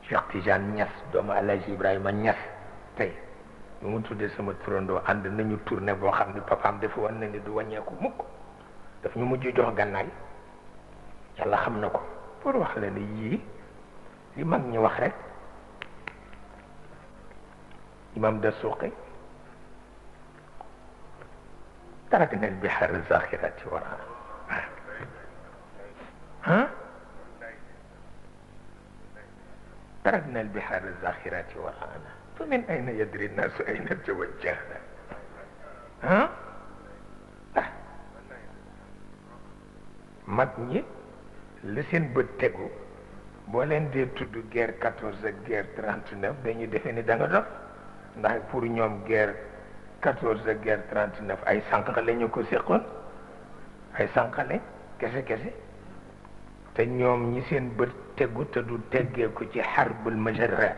Cheikh Tidiane Niass doomu Alaaji Ibrahima Niass tey ñu mu tuddee sama turandoo ànd nañu tournée boo xam ni papaam dafa wan na ni du wàññeeku mukk daf ñu mujj jox gànnaay yàlla xam na ko pour wax la ne yii li mag ñi wax rek imam da suuqi tarakna al-bihar az-zakhirati waraana تركنا البحار الزاخرات وراءنا فمن أين يدري الناس أين توجهنا ها mag ñi li seen bët tegu boo leen dee tudd guerre 14 ak guerre 39 dañuy defe ni da nga dof ndax pour ñoom guerre 14 ak guerre 39 ay sànq lañu ko séqoon ay sànq lañ kese kese te ñoom ñi seen bët tegu te du teggee ko ci xarbul majarrat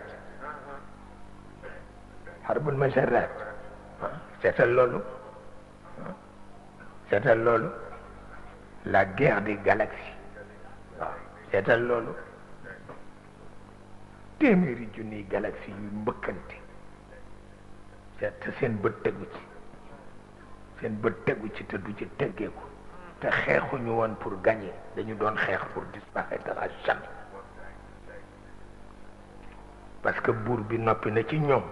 xarbul majarrat seetal loolu seetal loolu la guerre des galaxies waaw seetal loolu téeméeri junniy galaxie yu mbëkkante te seen bët tegu ci seen bët tegu ci te du ci teggeeku te xeexuñu woon pour gagner dañu doon xeex pour disparaître à jamais parce que buur bi noppi na ci ñoom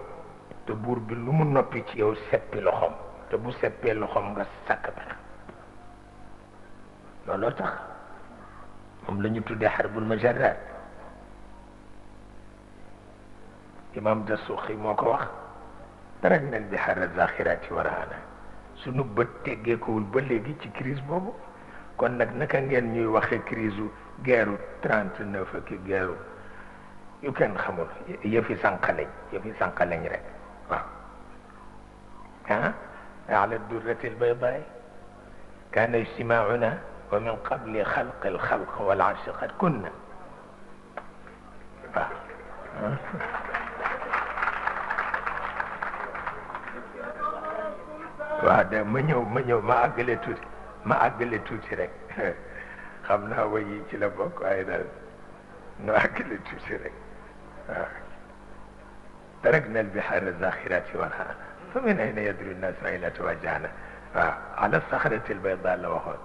te buur bi lu mu noppi ci yow seppi loxoom te bu seppee loxoom nga sàkk pexe looloo tax moom la ñu tuddee xarbul majarrat imam Dasuuxi moo ko wax tarakna al-bihar az-zakhirati waraana sunu bët teggeekuwul ba léegi ci crise boobu kon nag naka ngeen ñuy waxe crise u guerre 39 ak guerre yu kenn xamul yëfi sànq lañ rek waaw ala durrati al-baydaa kaana ijtimaa'una wa min qabli xalqi al-xalq wal arshi qad kunna waaw waaw de ma ñëw ma àggale tuuti rek xam naa way yi ci la bokk waaye daal nu àggale tuuti rek waaw tarakna al-bihar az-zakhirati waraana fa min ayna yadri an-nas ayna tawajjahna waaw ala saxrati al-bayda la waxoon